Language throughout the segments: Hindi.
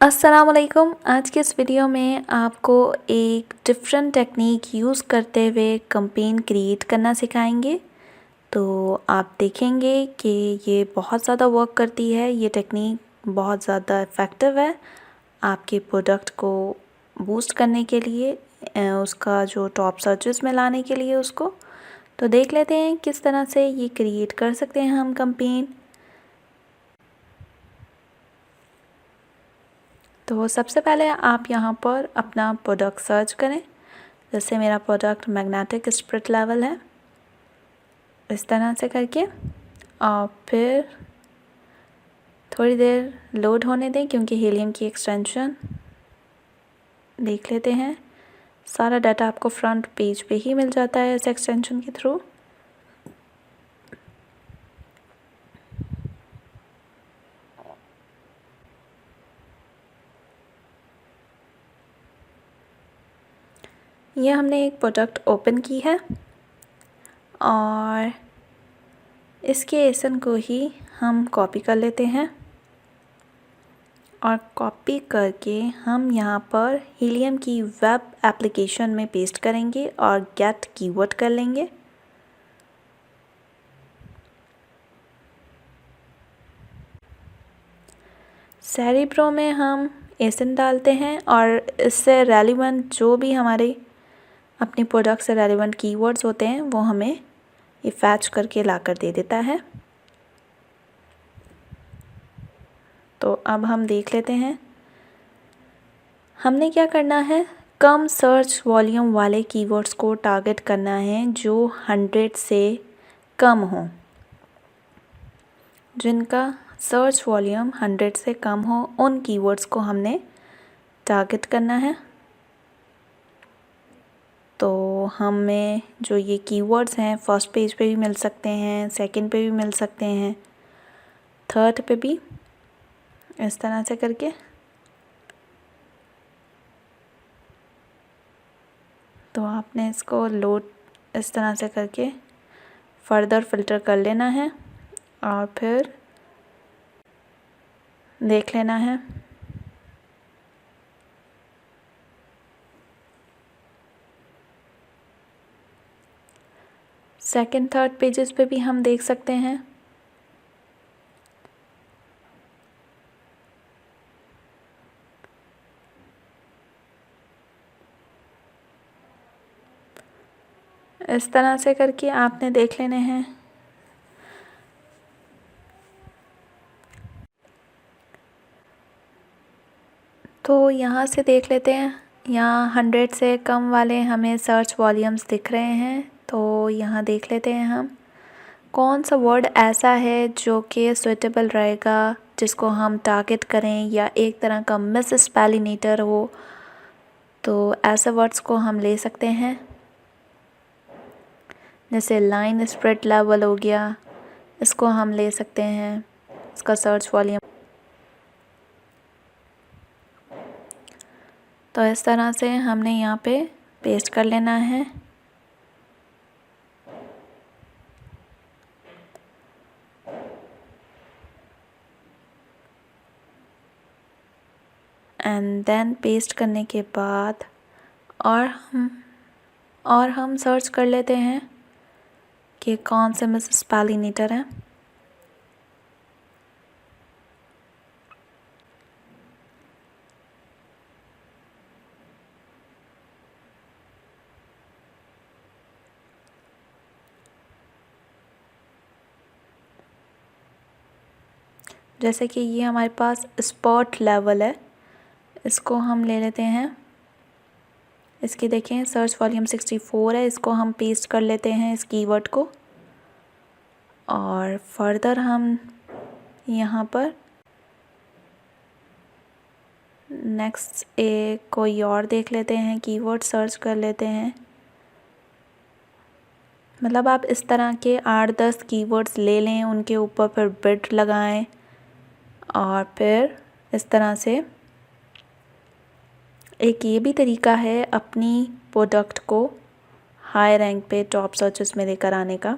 अस्सलाम वालेकुम। आज के इस वीडियो में आपको एक डिफरेंट टेक्निक यूज़ करते हुए कैंपेन क्रिएट करना सिखाएंगे। तो आप देखेंगे कि ये बहुत ज़्यादा वर्क करती है। ये टेक्निक बहुत ज़्यादा इफ़ेक्टिव है आपके प्रोडक्ट को बूस्ट करने के लिए, उसका जो टॉप सर्चेस में लाने के लिए उसको। तो देख लेते हैं किस तरह से ये क्रिएट कर सकते हैं हम कैंपेन। तो सबसे पहले आप यहाँ पर अपना प्रोडक्ट सर्च करें। जैसे मेरा प्रोडक्ट मैग्नेटिक स्प्रिट लेवल है, इस तरह से करके, और फिर थोड़ी देर लोड होने दें क्योंकि हीलियम की एक्सटेंशन देख लेते हैं। सारा डाटा आपको फ्रंट पेज पे ही मिल जाता है इस एक्सटेंशन के थ्रू। ये हमने एक प्रोडक्ट ओपन की है और इसके एसन को ही हम कॉपी कर लेते हैं और कॉपी करके हम यहाँ पर हीलियम की वेब एप्लीकेशन में पेस्ट करेंगे और गेट कीवर्ड कर लेंगे। सेरिप्रो में हम एसन डालते हैं और इससे रेलिवेंट जो भी हमारे अपने प्रोडक्ट से रेलिवेंट कीवर्ड्स होते हैं वो हमें ये फैच करके ला कर दे देता है। तो अब हम देख लेते हैं हमने क्या करना है। कम सर्च वॉल्यूम वाले कीवर्ड्स को टारगेट करना है जो 100 से कम हो, जिनका सर्च वॉल्यूम 100 से कम हो, उन कीवर्ड्स को हमने टारगेट करना है। तो हमें जो ये कीवर्ड्स हैं फर्स्ट पेज पे भी मिल सकते हैं, सेकंड पे भी मिल सकते हैं, थर्ड पे भी, इस तरह से करके। तो आपने इसको लोड इस तरह से करके फर्दर फ़िल्टर कर लेना है और फिर देख लेना है। सेकंड थर्ड पेजेस पे भी हम देख सकते हैं। इस तरह से करके आपने देख लेने हैं। तो यहाँ से देख लेते हैं, यहाँ 100 से कम वाले हमें सर्च वॉल्यूम्स दिख रहे हैं। तो यहाँ देख लेते हैं हम कौन सा वर्ड ऐसा है जो कि सुइटेबल रहेगा, जिसको हम टारगेट करें या एक तरह का मिस स्पेलिनेटर हो। तो ऐसे वर्ड्स को हम ले सकते हैं, जैसे लाइन स्प्रेड लेवल हो गया, इसको हम ले सकते हैं, इसका सर्च वॉल्यूम। तो इस तरह से हमने यहाँ पे पेस्ट कर लेना है। एंड देन पेस्ट करने के बाद और हम सर्च कर लेते हैं कि कौन से मिस स्पेलिनेटर हैं। जैसे कि ये हमारे पास स्पॉट लेवल है, इसको हम ले लेते हैं। इसकी देखें सर्च वॉल्यूम 64 है, इसको हम पेस्ट कर लेते हैं इस कीवर्ड को। और फर्दर हम यहाँ पर नेक्स्ट कोई और देख लेते हैं, कीवर्ड सर्च कर लेते हैं। मतलब आप इस तरह के 8-10 कीवर्ड्स ले लें, उनके ऊपर फिर बिड लगाएं और फिर इस तरह से। एक ये भी तरीका है अपनी प्रोडक्ट को हाई रैंक पे टॉप सर्चेस में लेकर आने का।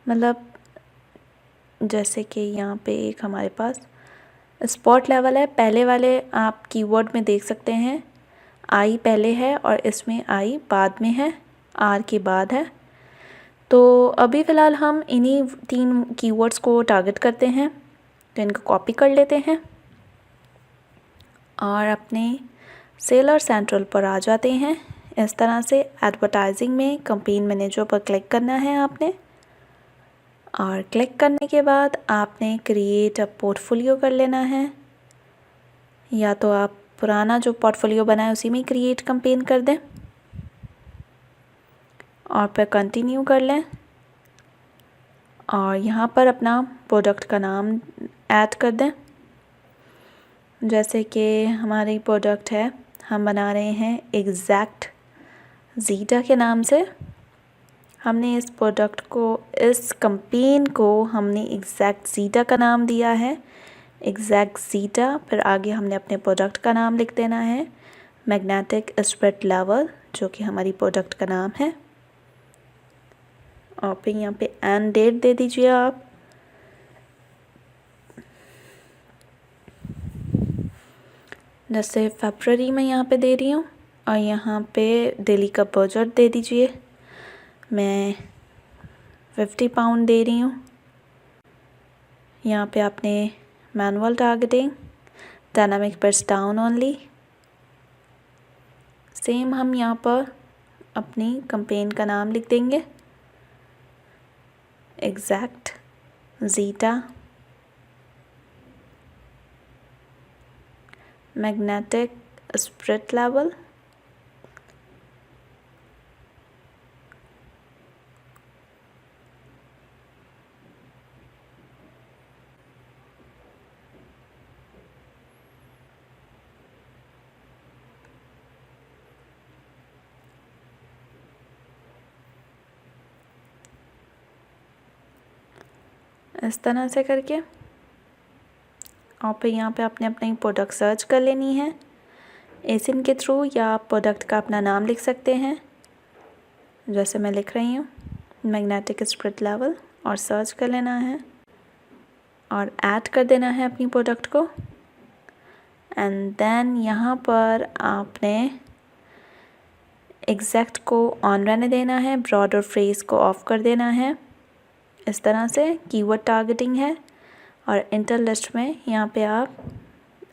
मतलब जैसे कि यहाँ पे एक हमारे पास स्पॉट लेवल है। पहले वाले आप कीवर्ड में देख सकते हैं आई पहले है और इसमें आई बाद में है, आर के बाद है। तो अभी फ़िलहाल हम इन्हीं 3 कीवर्ड्स को टारगेट करते हैं, तो इनको कॉपी कर लेते हैं और अपने सेलर सेंट्रल पर आ जाते हैं। इस तरह से एडवर्टाइजिंग में कैंपेन मैनेजर पर क्लिक करना है आपने, और क्लिक करने के बाद आपने क्रिएट अ पोर्टफोलियो कर लेना है, या तो आप पुराना जो पोर्टफोलियो बनाए उसी में क्रिएट कैंपेन कर दें और फिर कंटिन्यू कर लें। और यहाँ पर अपना प्रोडक्ट का नाम ऐड कर दें। जैसे कि हमारी प्रोडक्ट है, हम बना रहे हैं एग्जैक्ट ज़ीटा के नाम से। हमने इस प्रोडक्ट को, इस कैंपेन को हमने एग्जैक्ट ज़ीटा का नाम दिया है, एग्जैक्ट ज़ीटा। फिर आगे हमने अपने प्रोडक्ट का नाम लिख देना है, मैग्नेटिक स्प्रिट लेवल, जो कि हमारी प्रोडक्ट का नाम है। और फिर यहाँ पे एंड डेट दे दीजिए आप। जैसे फरवरी में यहाँ पे दे रही हूँ, और यहाँ पे डेली का बजट दे दीजिए। मैं 50 पाउंड दे रही हूँ। यहाँ पे आपने manual targeting, dynamic purse down only. Same हम यहाँ पर अपनी कैंपेन का नाम लिख देंगे, exact zeta magnetic spirit level. इस तरह से करके, और फिर यहाँ पे आपने अपनी प्रोडक्ट सर्च कर लेनी है एसिन के थ्रू, या आप प्रोडक्ट का अपना नाम लिख सकते हैं, जैसे मैं लिख रही हूँ मैग्नेटिक स्प्रिट लेवल, और सर्च कर लेना है और ऐड कर देना है अपनी प्रोडक्ट को। एंड देन यहाँ पर आपने एग्जैक्ट को ऑन रहने देना है, ब्रॉडर फ्रेज को ऑफ कर देना है। इस तरह से कीवर्ड टारगेटिंग है। और इंटर लिस्ट में यहाँ पे आप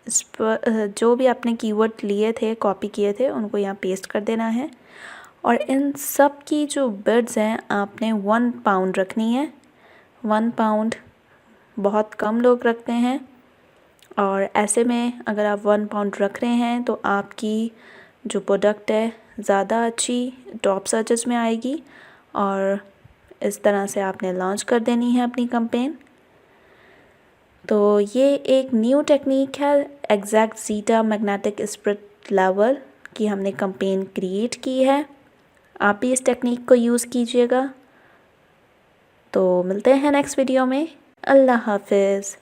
जो भी आपने कीवर्ड लिए थे, कॉपी किए थे, उनको यहाँ पेस्ट कर देना है। और इन सब की जो बिड्स हैं आपने 1 पाउंड रखनी है। 1 पाउंड बहुत कम लोग रखते हैं, और ऐसे में अगर आप 1 पाउंड रख रहे हैं तो आपकी जो प्रोडक्ट है ज़्यादा अच्छी टॉप सर्चेस में आएगी। और इस तरह से आपने लॉन्च कर देनी है अपनी कैंपेन। तो ये एक न्यू टेक्निक है, exact zeta magnetic spirit level की हमने कैंपेन क्रिएट की है। आप भी इस टेक्निक को यूज़ कीजिएगा। तो मिलते हैं नेक्स्ट वीडियो में। अल्लाह हाफिज़।